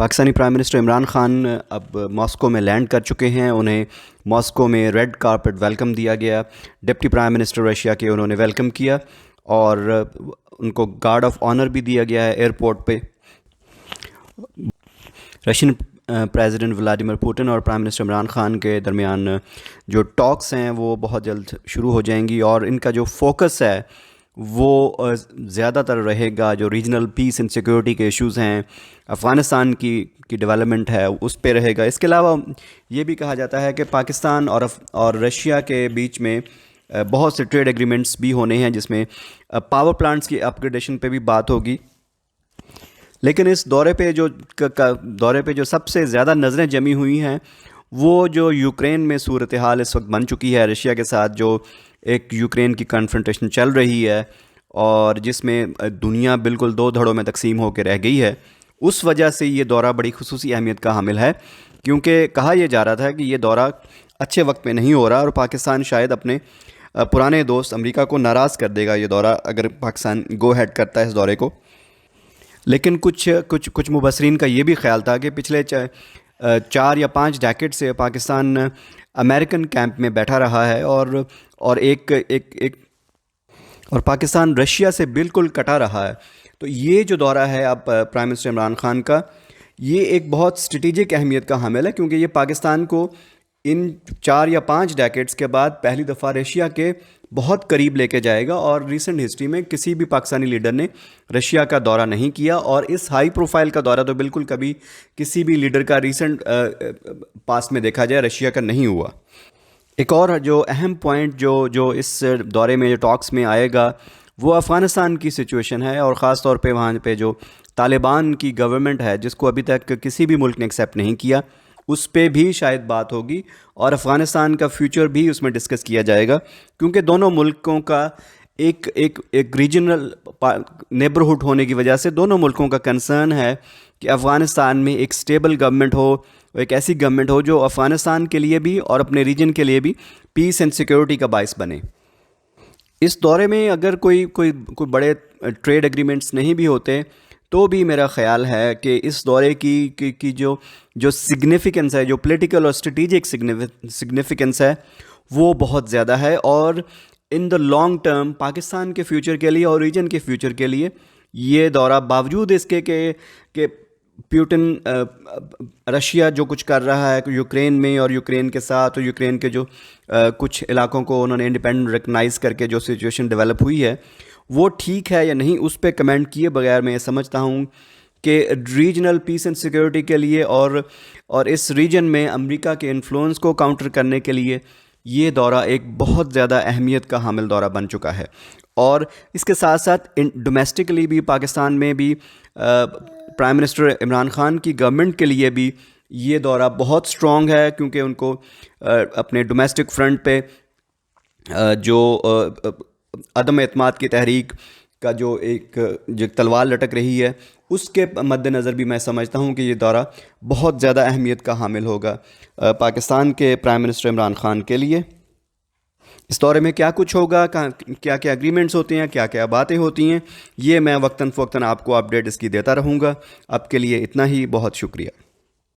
Pakistani prime minister Imran Khan اب Moscow میں land کر چکے ہیں. انہیں ماسکو میں ریڈ کارپٹ ویلکم دیا گیا. ڈپٹی پرائم منسٹر رشیا کے انہوں نے ویلکم کیا اور ان کو گارڈ آف آنر بھی دیا گیا ہے ایئرپورٹ پہ. رشین پریزیڈنٹ ولادیمیر پوٹن اور پرائم منسٹر عمران خان کے درمیان جو ٹاکس ہیں وہ بہت جلد شروع ہو جائیں گی اور ان کا جو فوکس ہے وہ زیادہ تر رہے گا جو ریجنل پیس اینڈ سیکورٹی کے ایشوز ہیں, افغانستان کی ڈیولپمنٹ ہے اس پہ رہے گا. اس کے علاوہ یہ بھی کہا جاتا ہے کہ پاکستان اور رشیا کے بیچ میں بہت سے ٹریڈ ایگریمنٹس بھی ہونے ہیں جس میں پاور پلانٹس کی اپ گریڈیشن پہ بھی بات ہوگی. لیکن اس دورے پہ جو سب سے زیادہ نظریں جمی ہوئی ہیں وہ جو یوکرین میں صورتحال اس وقت بن چکی ہے رشیا کے ساتھ, جو ایک یوکرین کی کنفرنٹیشن چل رہی ہے اور جس میں دنیا بالکل دو دھڑوں میں تقسیم ہو کے رہ گئی ہے. اس وجہ سے یہ دورہ بڑی خصوصی اہمیت کا حامل ہے کیونکہ کہا یہ جا رہا تھا کہ یہ دورہ اچھے وقت پہ نہیں ہو رہا اور پاکستان شاید اپنے پرانے دوست امریکہ کو ناراض کر دے گا یہ دورہ اگر پاکستان گو ہیڈ کرتا ہے اس دورے کو. لیکن کچھ مبصرین کا یہ بھی خیال تھا کہ پچھلے 4 یا 5 ڈیکیڈ سے پاکستان امریکن کیمپ میں بیٹھا رہا ہے اور پاکستان رشیا سے بالکل کٹا رہا ہے. تو یہ جو دورہ ہے اب پرائم منسٹر عمران خان کا, یہ ایک بہت اسٹریٹجک اہمیت کا حامل ہے کیونکہ یہ پاکستان کو ان 4 یا 5 ڈیکیڈز کے بعد پہلی دفعہ رشیا کے بہت قریب لے کے جائے گا. اور ریسنٹ ہسٹری میں کسی بھی پاکستانی لیڈر نے رشیا کا دورہ نہیں کیا اور اس ہائی پروفائل کا دورہ تو بالکل کبھی کسی بھی لیڈر کا ریسنٹ پاسٹ میں دیکھا جائے رشیا کا نہیں ہوا. ایک اور جو اہم پوائنٹ جو اس دورے میں جو ٹاکس میں آئے گا وہ افغانستان کی سچویشن ہے اور خاص طور پہ وہاں پہ جو طالبان کی گورنمنٹ ہے جس کو ابھی تک کسی بھی ملک نے ایکسیپٹ نہیں کیا, اس پہ بھی شاید بات ہوگی اور افغانستان کا فیوچر بھی اس میں ڈسکس کیا جائے گا کیونکہ دونوں ملکوں کا ایک ریجنل نیبرہڈ ہونے کی وجہ سے دونوں ملکوں کا کنسرن ہے کہ افغانستان میں ایک سٹیبل گورنمنٹ ہو, ایک ایسی گورنمنٹ ہو جو افغانستان کے لیے بھی اور اپنے ریجن کے لیے بھی پیس اینڈ سیکورٹی کا باعث بنے. اس دورے میں اگر کوئی بڑے ٹریڈ ایگریمنٹس نہیں بھی ہوتے تو بھی میرا خیال ہے کہ اس دورے کی جو سگنیفیکنس ہے, جو پولیٹیکل اور اسٹریٹجک سگنیفیکنس ہے وہ بہت زیادہ ہے اور ان دا لانگ ٹرم پاکستان کے فیوچر کے لیے اور ریجن کے فیوچر کے لیے یہ دورہ باوجود اس کے کہ پیوٹن رشیا جو کچھ کر رہا ہے یوکرین میں اور یوکرین کے ساتھ اور یوکرین کے جو کچھ علاقوں کو انہوں نے انڈیپینڈنٹ ریکگنائز کر کے جو سچویشن ڈیولپ ہوئی ہے وہ ٹھیک ہے یا نہیں اس پہ کمنٹ کیے بغیر میں یہ سمجھتا ہوں کہ ریجنل پیس اینڈ سیکورٹی کے لیے اور اس ریجن میں امریکہ کے انفلوئنس کو کاؤنٹر کرنے کے لیے یہ دورہ ایک بہت زیادہ اہمیت کا حامل دورہ بن چکا ہے. اور اس کے ساتھ ساتھ ڈومیسٹکلی بھی پاکستان میں بھی پرائم منسٹر عمران خان کی گورنمنٹ کے لیے بھی یہ دورہ بہت اسٹرانگ ہے کیونکہ ان کو اپنے ڈومیسٹک فرنٹ پہ جو عدم اعتماد کی تحریک کا جو تلوار لٹک رہی ہے اس کے مد نظر بھی میں سمجھتا ہوں کہ یہ دورہ بہت زیادہ اہمیت کا حامل ہوگا پاکستان کے پرائم منسٹر عمران خان کے لیے. اس دورے میں کیا کچھ ہوگا, کیا کیا اگریمنٹس ہوتے ہیں, کیا کیا باتیں ہوتی ہیں, یہ میں وقتاً فوقتاً آپ کو اپڈیٹ اس کی دیتا رہوں گا. اب کے لیے اتنا ہی, بہت شکریہ.